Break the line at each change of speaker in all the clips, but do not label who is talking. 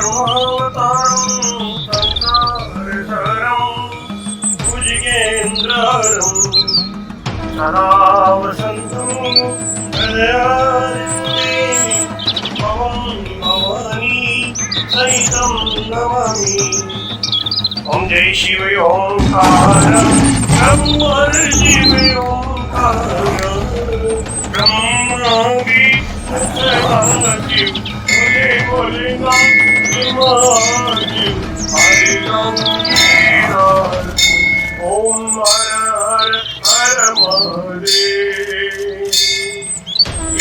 धर्मावतारं संसारसारं भुजगेन्द्रहरं सदा वसन्तं हृदयारण्ये भवं भवानी सहितं नमामि। ओम जय शिव ओंकार ब्रह्म शिव ओंकार ब्रह्मा भी सदाशिव बोले बोले नाम शिवाशिव हरे राम ओम हर हर हर महादेव।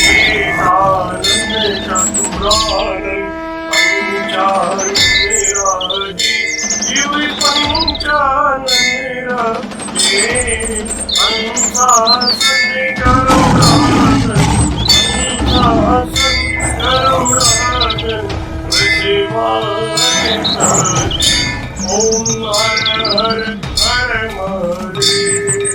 एकानंद चतुरानंद पंचानंद शिव पंचानंद अंशासन गरुड़ासन अंशासन गरुड़ासन शिवाय ओम हर हर हर महादेव।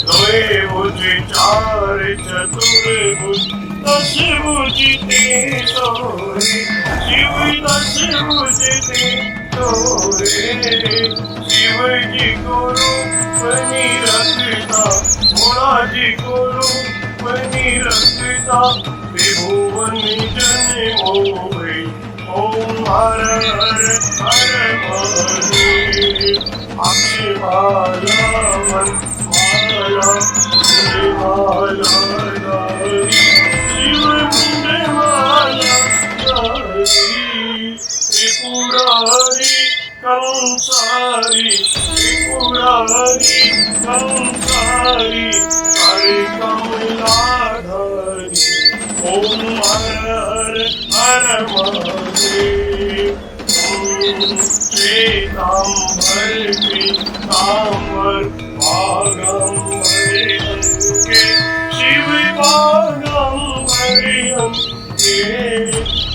द्वय भुज चार चतुर्भुज दश भुज ते सोरे शिव दश भुज ते सोरे शिव जी को रूप निरखता भोला जी को रूप निरखता त्रिभुवन जन मोहे ओम हर हर हर महादेव। अक्षमाला मन माला माला शिव मुंडे माला त्रिपुरारी कंसारी त्रिपुरारी कंसारी हरे कमलाधारी ओम हर हर हर महादेव। श्वेतांबर पीतांबर भागंबर अंके शिव भागंबर अंके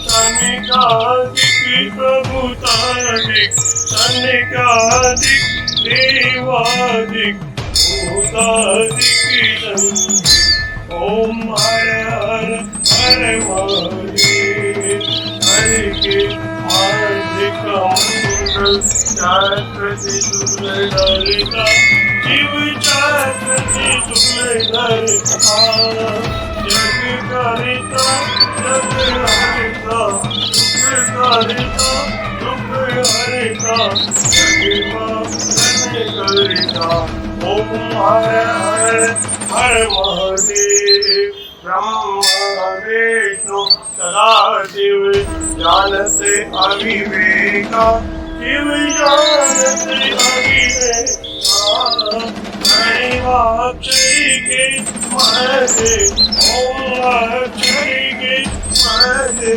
सनिकादिक प्रभुतादिक सनिकादिक देवादिक भूतादिक ओम हर हर हर महादेव। हरि के हार्दिक मंगल चक्रति सुरललिता शिव चक्रति सुरललिता जग करिता जग हरिता दुख करिता दुख हरिता जग करिता ओम हर हर हर महादेव। ब्रह्मा विष्णु सदाशिव जानते अविवेका शिव जानते अविवेका अक्षय के महे ओम अक्षय के महे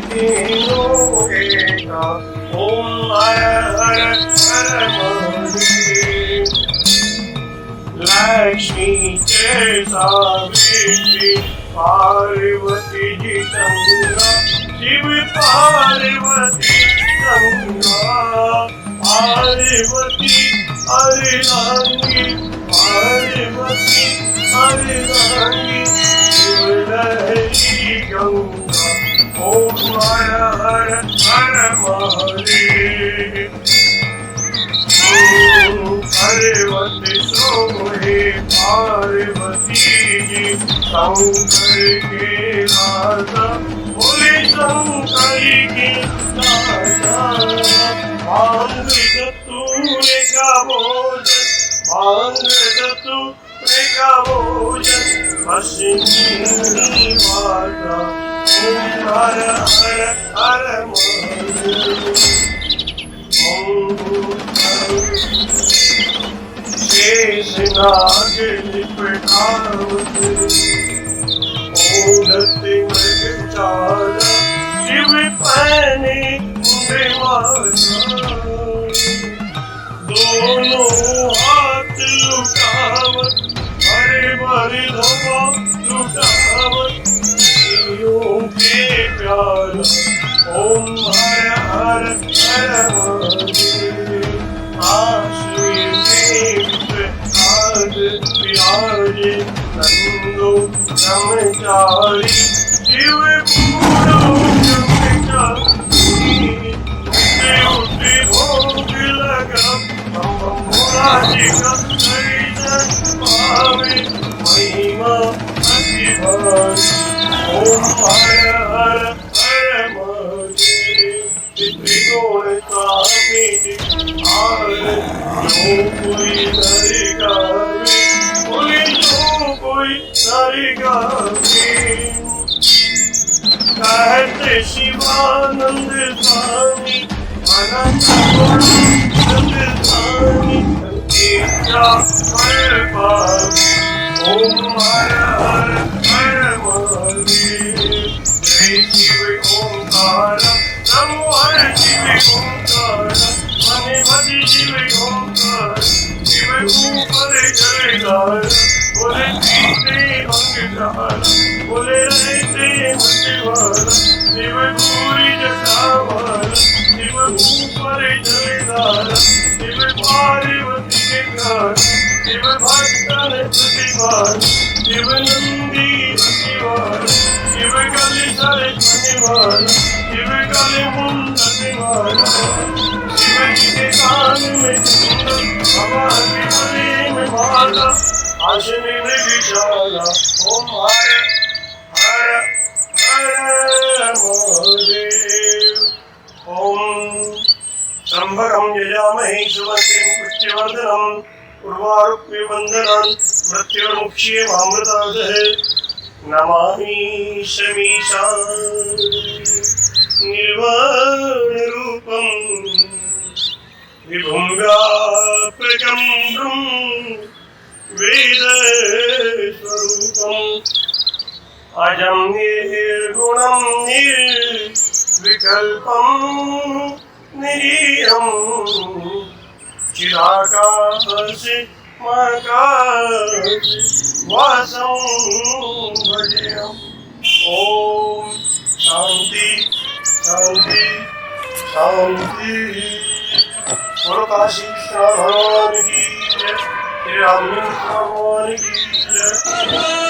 तीनों एका ओम हर हर हर महादेव। लक्ष्मी के सावित्री पार्वती जी गंगा शिव पार्वती गंगा पार्वती हरिरांगी पार्वती हरिरांगी शिव लहरी गंगा ओम हर हर हर महादेव। पार्वती सोहे पार्वती जी शंकर के राजा बोले शंकर के राजा भांग धतूरे का भोजन भांग धतूरे का भोजन पश्चिमी माता ओम हर हर हर महादेव। शेषनाग लिपटावत ओढ़ते मृगचारा शिव पहने माला दोनों हाथ लुटावत हरे भरे धवा लुटावत शिवों के प्यारा ओम हर हर हर महादेव। विराजे नंदो ब्रह्मचारी शिव पूरो ब्रह्मचारी उठे भोग लगा भोलाजी का दर्शन पावे महिमा अति भारी ओम हर हर हर महादेव त्रिगुण स्वामी आर जो कोई नर गावे बोले जो कोई नर गावे कहते शिवानंद स्वामी अनंत गुणानंद स्वामी तेरा हर पावे ओम हर हर हर महादेव जय शिव ओंकार नमो हर शिव ओंकार मने भज शिव ओंकार शिव ऊपर जयकार बोले पीते अंगधार बोले रहते मतिवार शिव पूरी जटावार शिव ऊपर जयकार शिव पार्वती के घर शिव भक्तन प्रतिवार शिव नंदी प्रतिवार शिव कलि सर प्रतिवार शिव कलि मुंड प्रतिवार शिव जी के कान में कुंडल बाबा के गले में माला आशने में विशाला ओम हर हर हर महादेव ओम त्र्यंबकं यजामहे सुगन्धिं पुष्टिवर्धनम् उर्वारुक्मिबन्धनान् मृत्युर्मुक्षीयमामृतादः नमामि शमीशान् निर्वाणरूपं विभुं व्यापकं वेदस्वरूपम् अजं निर्गुणं निर्विकल्पं निरीयं चिदाकाशे महाकाशे वासं भजेयम् ॐ शान्ति शान्ति शान्ति बोलो काशी विश्वनाथ भगवान की जय, श्री राम भगवान की जय।